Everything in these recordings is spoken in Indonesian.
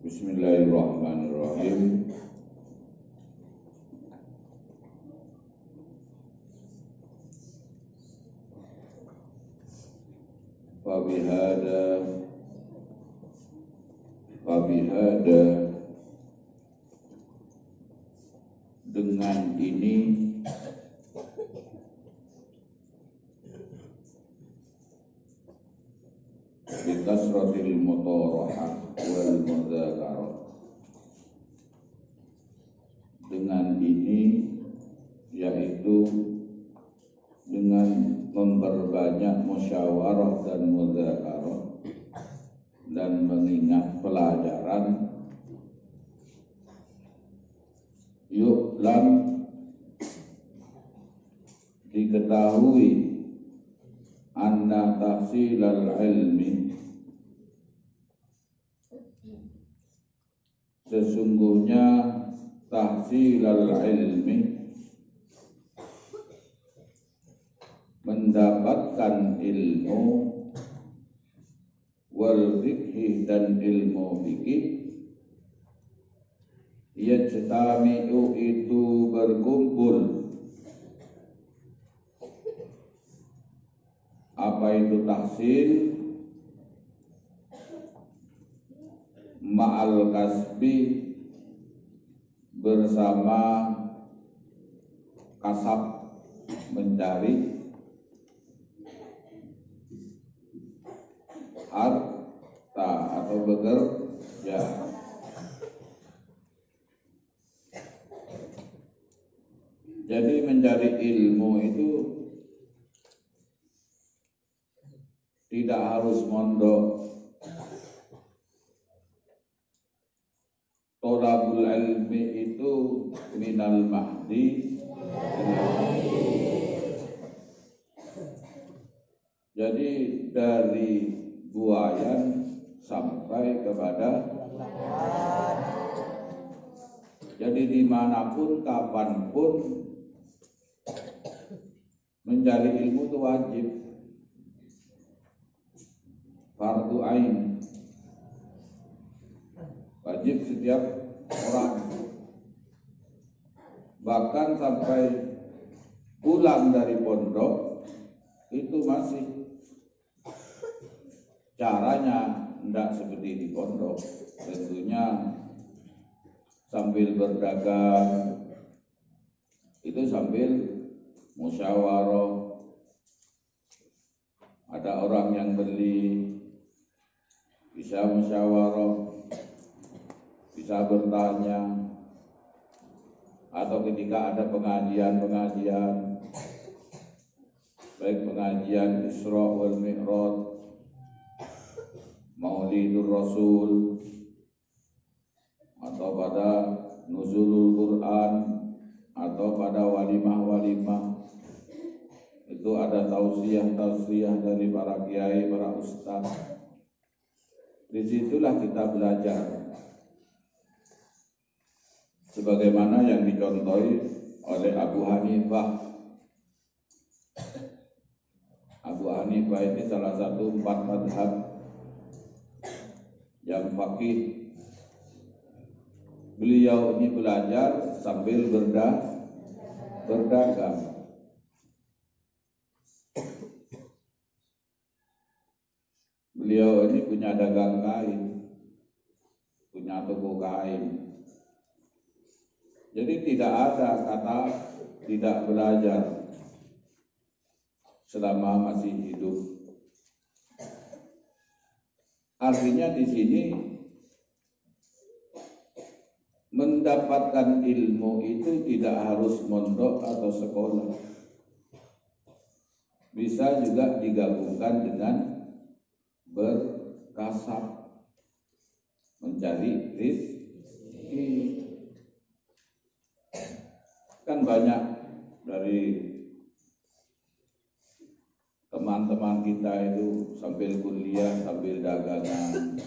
Bismillahirrahmanirrahim. Fabihada dengan ini bikasratil mutarahah wal mudzakarah. Dengan ini yaitu dengan memperbanyak musyawarah dan mudzakarah dan mengingat pelajaran, yu'lam diketahui anna tahsilal ilmi, sesungguhnya tahsilal ilmi, mendapatkan ilmu, wal fikhi dan ilmu fikih, yajtami'u itu berkumpul. Apa itu tahsil? Ma'al kasbi, bersama kasab, mencari harta atau bekerja. Jadi mencari ilmu itu tidak harus mondok. Thalabul ilmi itu minal mahdi. Jadi dari buayan sampai kepada, jadi dimanapun kapanpun mencari ilmu itu wajib, fardu ain, wajib setiap orang. Bahkan sampai pulang dari pondok itu masih caranya tidak seperti di pondok, tentunya sambil berdagang, itu sambil musyawarah. Ada orang yang beli, bisa musyawarah, bisa bertanya, atau ketika ada pengajian, baik pengajian Isra wal Mi'raj, Maulidur Rasul, atau pada nuzulul Quran, atau pada walimah-walimah, itu ada tausiah dari para kiai, para ustaz. Disitulah kita belajar, sebagaimana yang dicontohi oleh Abu Hanifah. Abu Hanifah ini salah satu 4 mazhab yang faqih. Beliau ini belajar sambil berdagang. Beliau ini punya dagang kain, punya toko kain. Jadi tidak ada kata tidak belajar selama masih hidup. Artinya di sini mendapatkan ilmu itu tidak harus mondok atau sekolah. Bisa juga digabungkan dengan berkasab, mencari rezeki. Kan banyak dari teman-teman kita itu sambil kuliah, sambil dagangan,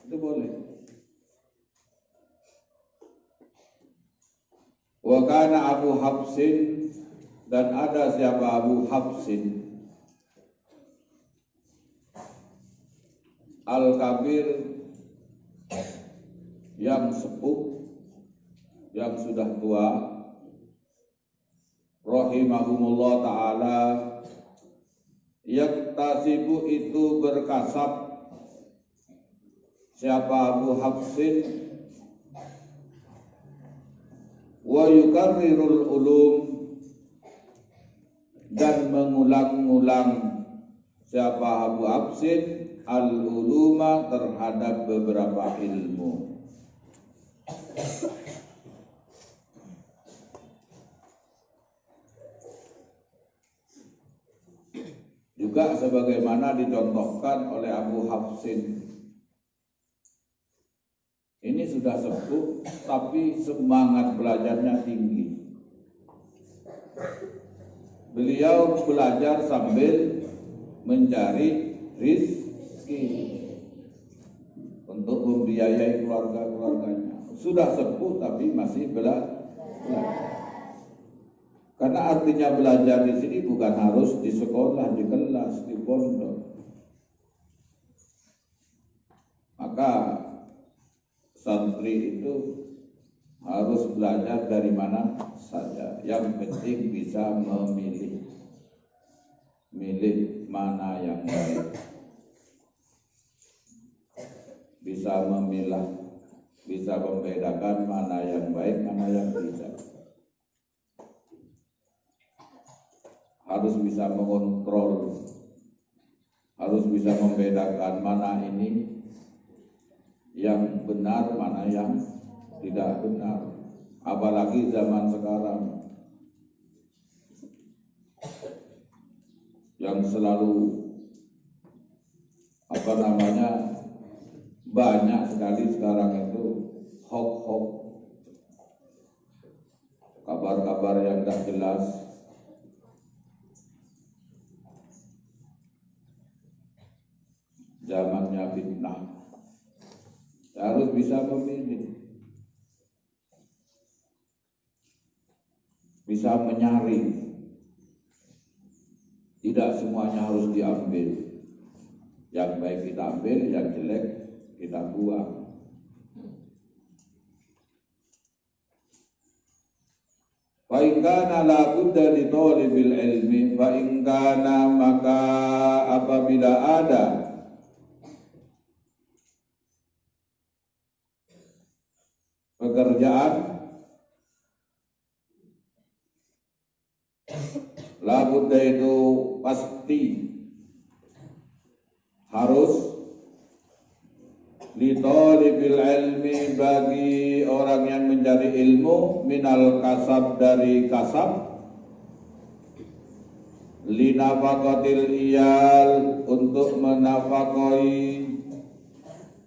itu boleh. Wa kana Abu Hafsin, dan ada siapa Abu Hafsin Al-Kabir, yang sepuh, yang sudah tua, rahimahumullah ta'ala, yaktasibu itu berkasab. Siapa Abu Hafsin? Wa yukarrirul ulum, dan mengulang-ulang. Siapa Abu Hafsin? Al-uluma, terhadap beberapa ilmu. Juga sebagaimana dicontohkan oleh Abu Hafsin. Ini sudah sepuh, tapi semangat belajarnya tinggi. Beliau belajar sambil mencari rezeki untuk membiayai keluarganya. Sudah sepuh tapi masih belajar. Karena artinya belajar di sini bukan harus di sekolah, di kelas, di pondok. Maka santri itu harus belajar dari mana saja. Yang penting bisa memilih mana yang baik, bisa memilah, bisa membedakan mana yang baik, mana yang tidak. Harus bisa mengontrol, harus bisa membedakan mana ini yang benar, mana yang tidak benar. Apalagi zaman sekarang yang selalu banyak sekali sekarang itu hoax, kabar-kabar yang tidak jelas. Zamannya fitnah. Harus bisa memilih, bisa menyaring. Tidak semuanya harus diambil. Yang baik kita ambil, yang jelek kita buang. Fa in kana la budda li thalibil ilmi, fa in kana, maka apabila ada pekerjaan, la budda itu pasti harus, li thalibil ilmi, bagi orang yang mencari ilmu, minal kasab, dari kasab, li nafaqatil iyal, untuk menafakoi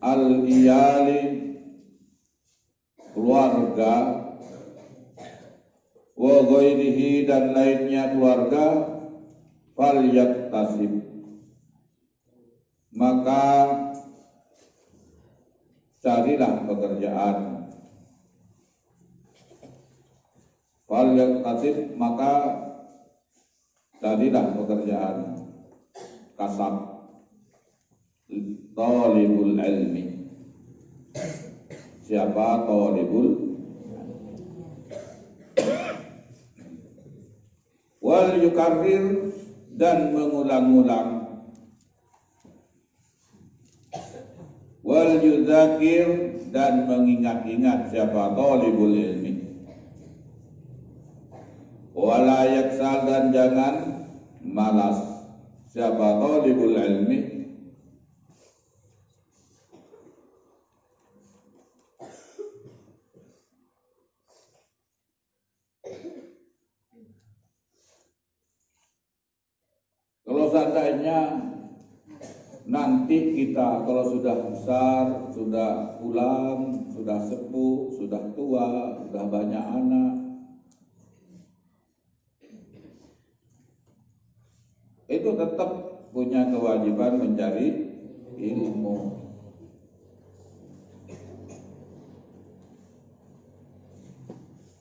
al iyali, keluarga, wa ghairihi, dan lainnya keluarga, fal yaktasib, maka carilah pekerjaan. Fal yaktasib, maka carilah pekerjaan, kasab, talibul ilmi. Siapa talibul? Wal yukarrir, dan mengulang-ulang. Wal yuzakir, dan mengingat-ingat. Siapa talibul ilmi? Wala yaksal, dan jangan malas. Siapa talibul ilmi? Kalau seandainya nanti kita kalau sudah besar, sudah pulang, sudah sepuh, sudah tua, sudah banyak anak, itu tetap punya kewajiban mencari ilmu.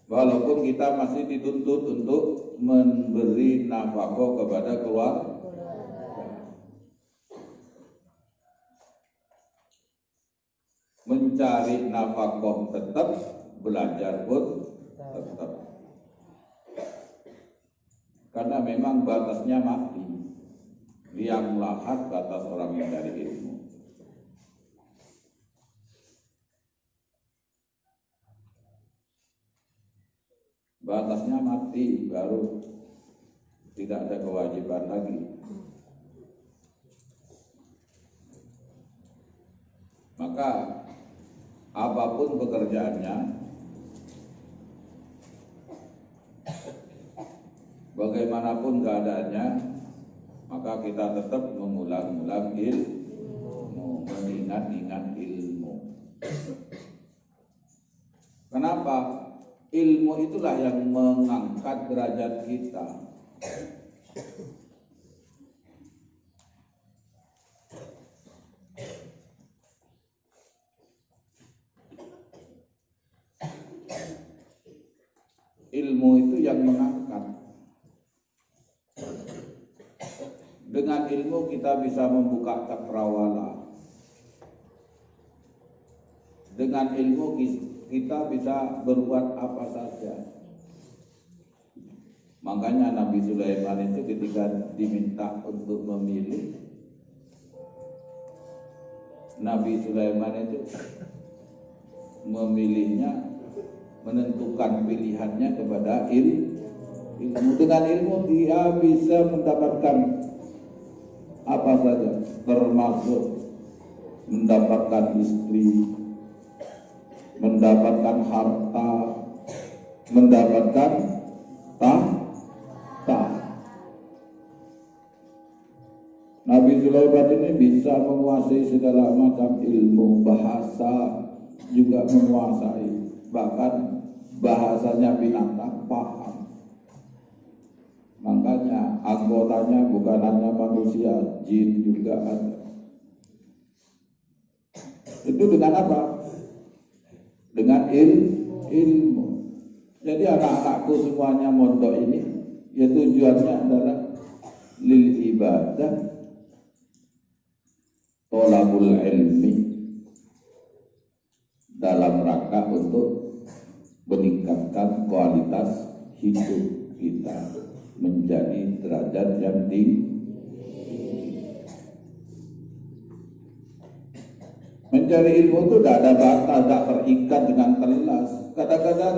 Walaupun kita masih dituntut untuk memberi nafkah kepada keluarga. Mencari nafkah tetap, belajar pun tetap. Karena memang batasnya mati. Liang lahat batas orang yang mencari ilmu. Batasnya mati, baru tidak ada kewajiban lagi. Maka apapun pekerjaannya, bagaimanapun keadaannya, maka kita tetap mengulang-ulang ilmu, mengingat-ingat ilmu. Kenapa? Ilmu itulah yang mengangkat derajat kita. Ilmu itu yang mengangkat. Dengan ilmu kita bisa membuka cakrawala. Dengan ilmu kita bisa berbuat apa saja. Makanya Nabi Sulaiman itu ketika diminta untuk memilih, Nabi Sulaiman itu memilihnya, menentukan pilihannya kepada ilmu. Dengan ilmu dia bisa mendapatkan apa saja, termasuk mendapatkan istri, mendapatkan harta, mendapatkan tahta. Nabi Sulaiman ini bisa menguasai segala macam ilmu, bahasa juga menguasai, bahkan bahasanya binatang paham. Makanya anggotanya bukan hanya manusia, jin juga ada. Itu dengan apa? Dengan ilmu. Jadi anak-anakku semuanya mondok ini, ya tujuannya adalah lil ibadah, tolabul ilmi, dalam rangka untuk meningkatkan kualitas hidup kita menjadi derajat yang tinggi. Mencari ilmu itu tidak ada batas, tidak terikat dengan kelas. Kadang-kadang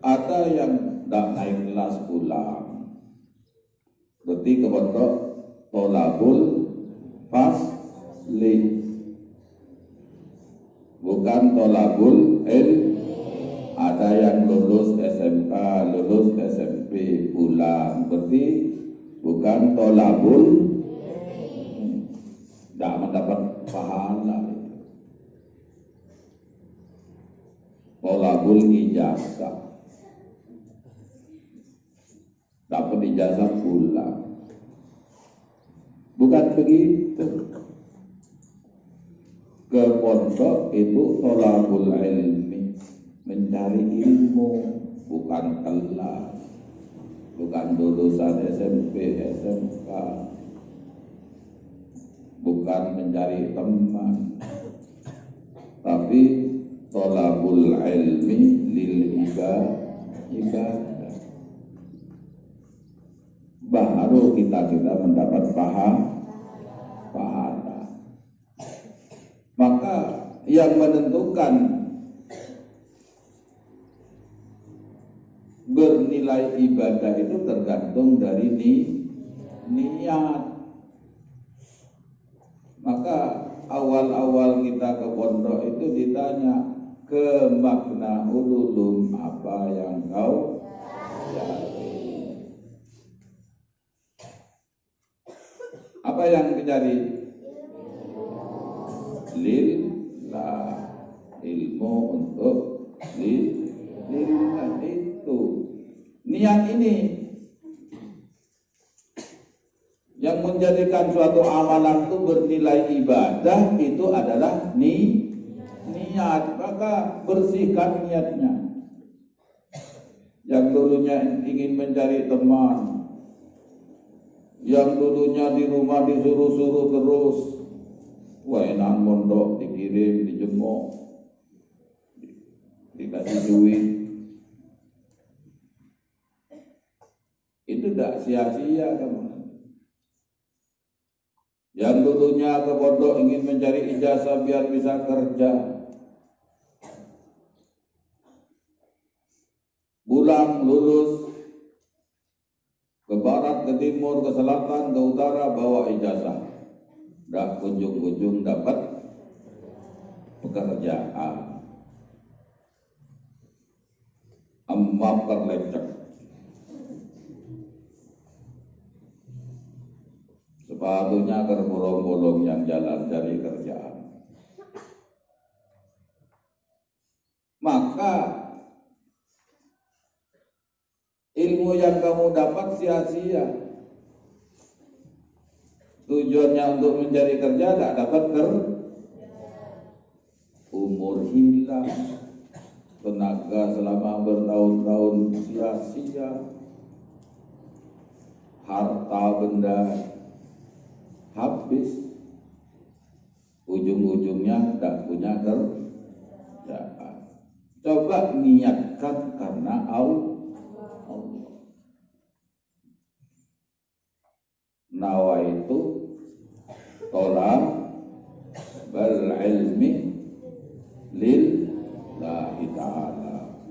ada yang tidak naik kelas pulang. Berarti ke pondok tolabul fasli, bukan tolabul ilmi. Ada yang lulus SMK, lulus SMP pulang. Berarti bukan tolabul, tidak mendapat pahala. Tolabul ijazah, dapat ijazah pulang. Bukan begitu. Ke pondok itu tolabul ilmi, mencari ilmu, bukan kelas, bukan lulusan SMP, SMK, bukan mencari teman, tapi tolabul ilmi lil ibadah. Baru kita mendapat pahala. Maka yang menentukan bernilai ibadah itu tergantung dari niat. Maka awal-awal kita ke pondok itu ditanya, ke makna ululum apa yang kau cari? Apa yang dicari? Lillah, ilmu untuk lillah itu. Niat ini yang menjadikan suatu amalan itu bernilai ibadah itu adalah niat. Maka bersihkan niatnya. yang dulunya ingin mencari teman, yang dulunya di rumah disuruh-suruh terus, enak mondok dikirim, dijemuk, dikasih duit, itu tidak sia-sia kamu. Yang dulunya ke pondok ingin mencari ijazah biar bisa kerja, pulang lulus ke barat, ke timur, ke selatan, ke utara bawa ijazah, dah kunjung-kunjung dapat pekerjaan, emak terlecek, sepatunya terbolong-bolong yang jalan cari kerjaan. Maka ilmu yang kamu dapat sia-sia. Tujuannya untuk mencari kerja, tidak dapat umur hilang, tenaga selama bertahun-tahun sia-sia, harta benda habis, ujung-ujungnya tidak punya kerjaan. Coba niatkan karena Allah. Nawaitu tolak bal ilmi lillahi ta'ala.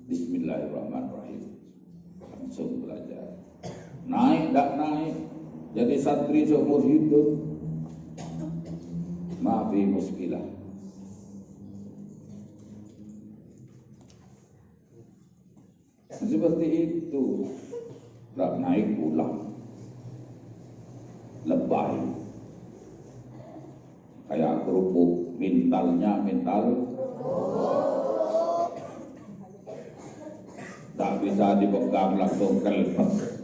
Bismillahirrahmanirrahim. Langsung belajar. Naik tak naik, jadi santri seumur hidup, maafi muskilah. Seperti itu, tak naik pulang, lebay, kayak kerupuk, mental, tak bisa dipegang langsung kelepes.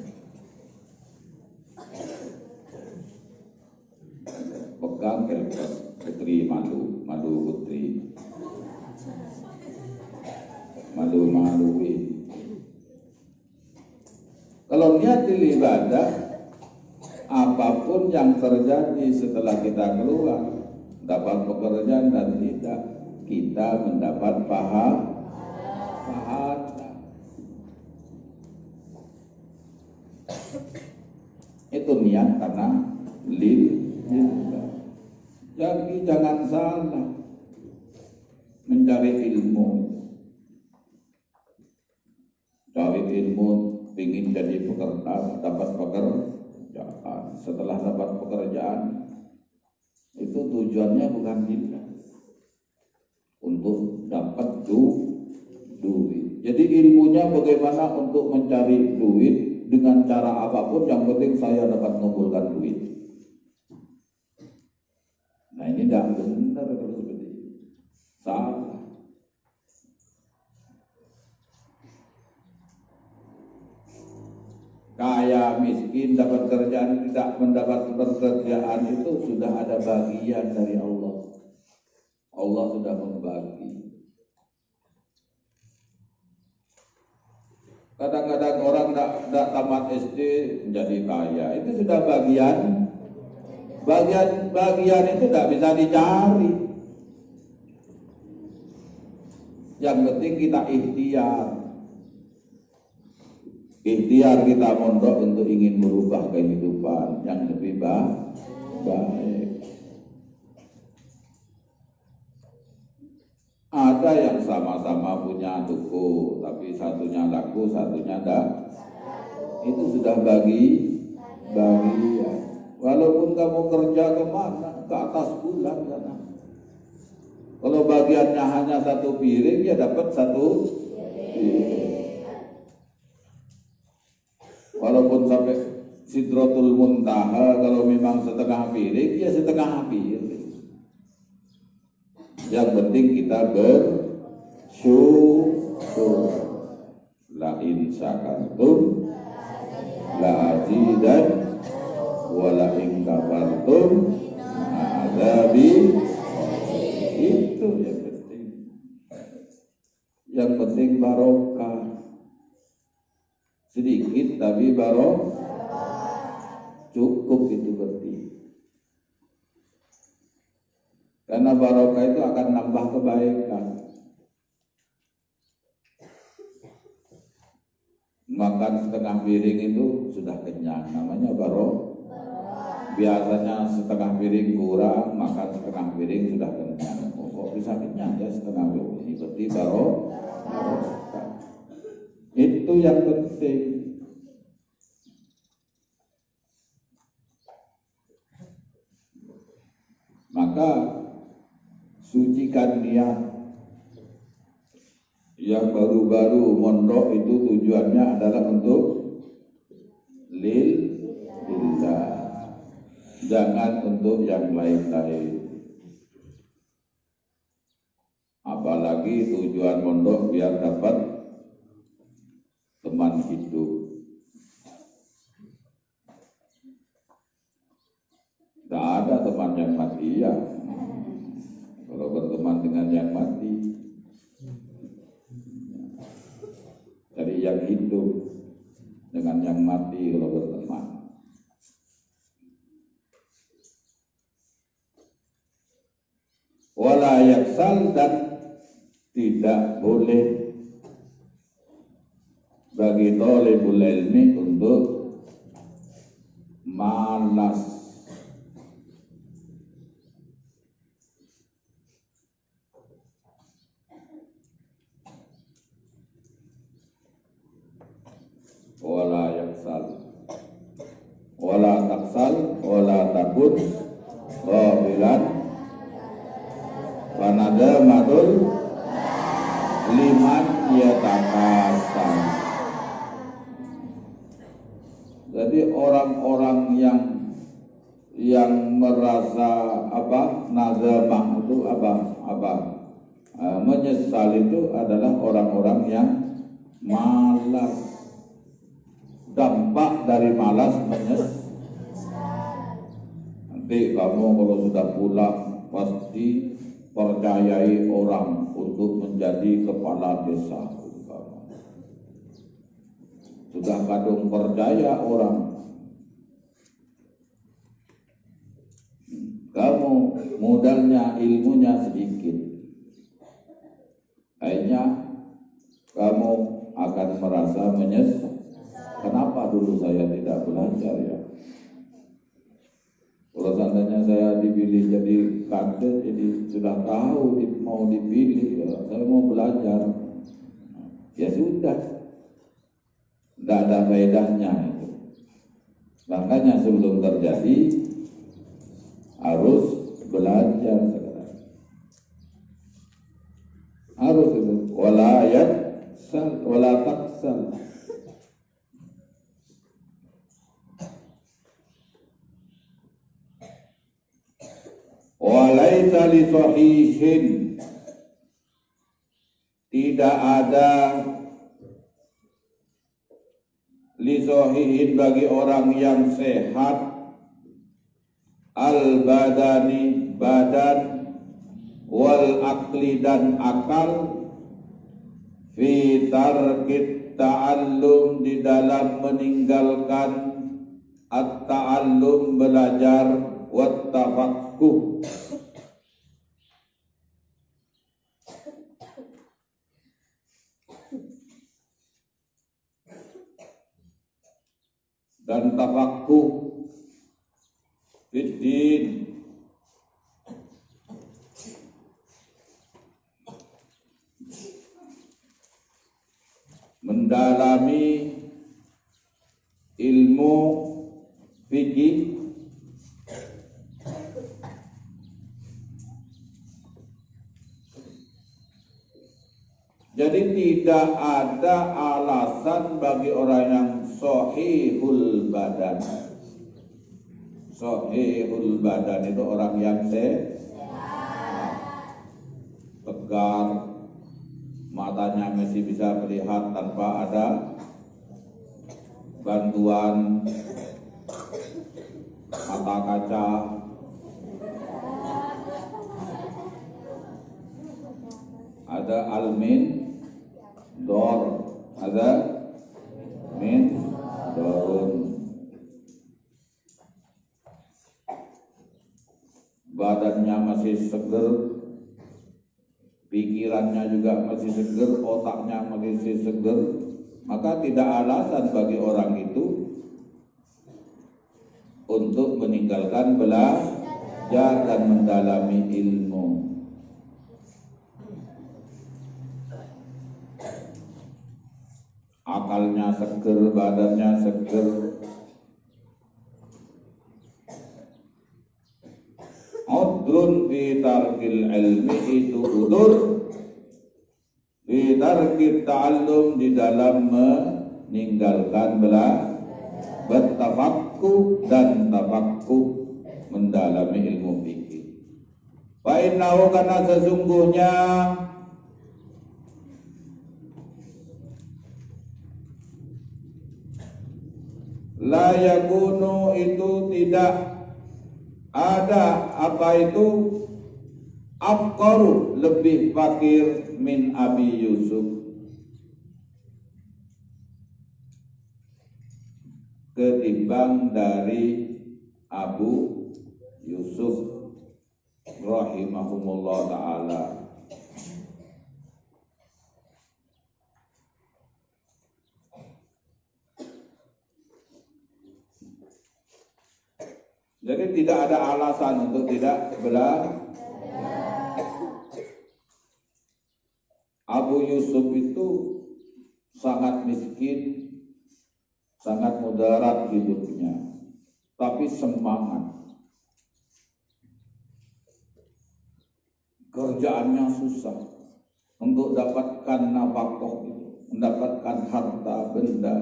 Pegang kelepes, putri malu putri, maluin. Kalau niat ibadah, apapun yang terjadi setelah kita keluar, dapat pekerjaan dan tidak, kita mendapat pahala. Itu niat karena lillah. Jadi jangan salah mencari ilmu. Cari ilmu, ingin jadi pekerja, dapat pekerjaan. Setelah dapat pekerjaan, itu tujuannya bukan lillah, untuk dapat duit. Jadi ilmunya bagaimana untuk mencari duit dengan cara apapun, yang penting saya dapat mengumpulkan duit. Nah ini tidak benar kalau seperti itu, salah. Kaya miskin dapat kerjaan, tidak mendapat pekerjaan, itu sudah ada bagian dari Allah. Allah sudah membagi. Kadang-kadang orang tidak tamat SD menjadi kaya, itu sudah bagian itu tidak bisa dicari. Yang penting kita ikhtiar kita mondok untuk ingin merubah kehidupan yang lebih baik. Ada yang sama-sama punya toko, tapi satunya laku, satunya tidak. Itu sudah bagian. Walaupun kamu kerja kemana, ke atas bulan sana. Kalau bagiannya hanya satu piring, ya dapat satu piring. Walaupun sampai Sidratul Muntaha, kalau memang setengah piring, ya setengah piring. Yang penting kita bersyukur. La in syakartum la azidan wa la in kafartum azabi. Itu yang penting. Karena barokah itu akan nambah kebaikan. Makan setengah piring itu sudah kenyang, namanya barokah. Biasanya setengah piring kurang, makan setengah piring sudah kenyang. Kok bisa kenyang ya setengah piring? Ini berarti barokah. Itu yang penting. Maka sucikan niat. Yang baru-baru mondok itu tujuannya adalah untuk lillah, jangan untuk yang lain-lain. Apalagi tujuan mondok biar dapat teman hidup. Tidak ada teman yang mati ya. Kalau berteman dengan yang mati, cari yang hidup dengan yang mati kalau berteman. Wala yaksal, dan tidak boleh bagi thalibul ilmi untuk malas. Wala yaksal, wala taksal, wala takun ghafilan panada madul liman yatakasal. Jadi orang-orang yang merasa nadamah itu menyesal itu adalah orang-orang yang malas. Dampak dari malas menyesal. Nanti kamu kalau sudah pulang pasti percayai orang untuk menjadi kepala desa. Sudah kadung percaya orang, kamu modalnya ilmunya sedikit, akhirnya kamu akan merasa menyesal. Kenapa dulu saya tidak belajar ya? Kalau seandainya saya dipilih jadi kades, jadi sudah tahu mau dipilih, ya, saya mau belajar. Ya sudah, tidak ada faedahnya itu. Makanya sebelum terjadi harus belajar sekarang. Harus itu. Wala yaksal, wala taksal. Walaisa li sahihin, tidak ada li sahihin bagi orang yang sehat, al badani badan, wal akli dan akal, fi tarkit ta'allum di dalam meninggalkan at-ta'allum belajar, wat tafaqquh dan tafaqquh fiddin, mendalami ilmu fikih. Jadi tidak ada alasan bagi orang yang sahihul badan. Sahihul badan itu orang yang sehat, tegar, matanya masih bisa melihat tanpa ada bantuan mata kaca. Ada almin dor, ada min dorun. badannya masih seger, pikirannya juga masih seger, otaknya masih seger, maka tidak alasan bagi orang itu untuk meninggalkan belajar dan mendalami ilmu. Akalnya seger, badannya seger. Udrun fi tarkil ilmi, itu udur fi tarkil ta'allum, di dalam meninggalkan bertafakkur dan tafakkur mendalami ilmu fikih. Fa innahu, karena sesungguhnya la yakunu, itu tidak ada, apa itu, afqaru, lebih fakir, min Abi Yusuf, ketimbang dari Abu Yusuf rahimahumullah ta'ala. Jadi tidak ada alasan untuk tidak belajar. Abu Yusuf itu sangat miskin, sangat mudarat hidupnya, tapi semangat. Kerjaannya susah untuk dapatkan nafkah itu, mendapatkan harta benda,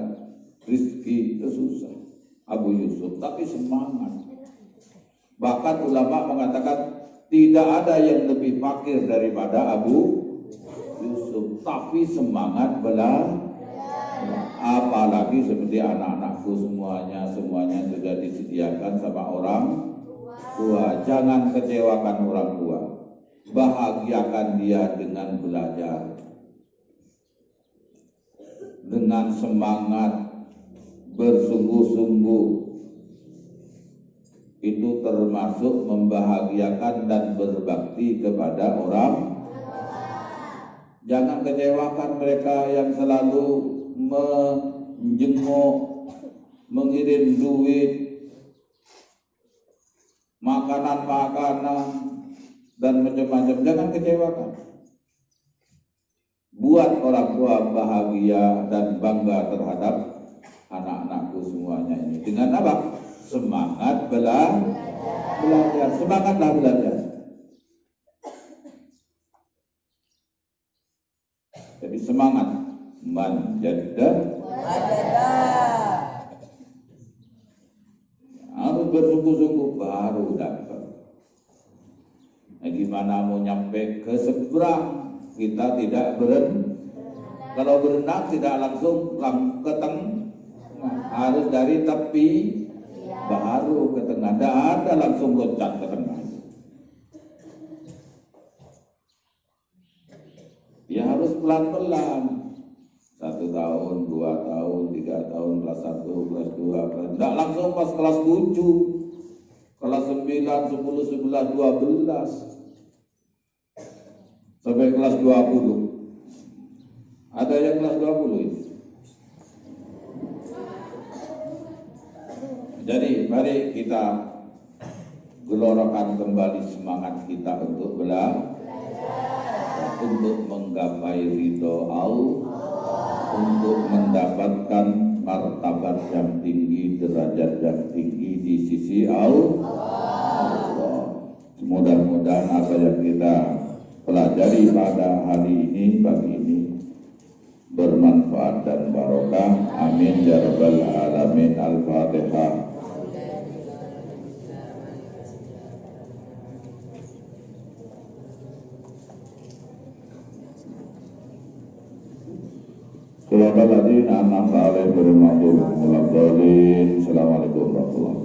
rizki itu susah. Abu Yusuf tapi semangat. Bahkan ulama mengatakan tidak ada yang lebih fakir daripada Abu Yusuf, tapi semangat belajar. Apalagi seperti anak-anakku semuanya sudah disediakan sama orang tua. Jangan kecewakan orang tua, bahagiakan dia dengan belajar, dengan semangat bersungguh-sungguh. Itu termasuk membahagiakan dan berbakti kepada orang. Jangan kecewakan mereka yang selalu menjenguk, mengirim duit, makanan-makanan, dan macam-macam. Jangan kecewakan. Buat orang tua bahagia dan bangga terhadap anak-anakku semuanya ini. Dengan apa? Semangat belajar. Semangatlah belajar. Jadi semangat manjada, harus bersungguh-sungguh baru dapat. Nah, gimana mau nyampe ke seberang? Kita tidak berenang. Kalau berenang tidak langsung ke tengah, harus dari tepi baru ke tengah. Tidak ada langsung loncat ke tengah. Ya harus pelan-pelan. 1 tahun, 2 tahun, 3 tahun, kelas 1, kelas 2, tidak langsung pas kelas 7, kelas 9, 10, 11, 12, sampai kelas 20. Ada yang kelas 20 ini. Jadi mari kita gelorakan kembali semangat kita untuk belajar, untuk menggapai ridho Allah, untuk mendapatkan martabat yang tinggi, derajat yang tinggi di sisi Allah. Mudah-mudahan apa yang kita pelajari pada hari ini, pagi ini, bermanfaat dan barokah. Amin ya rabbal alamin. Al-Fatihah. Assalamualaikum warahmatullahi wabarakatuh.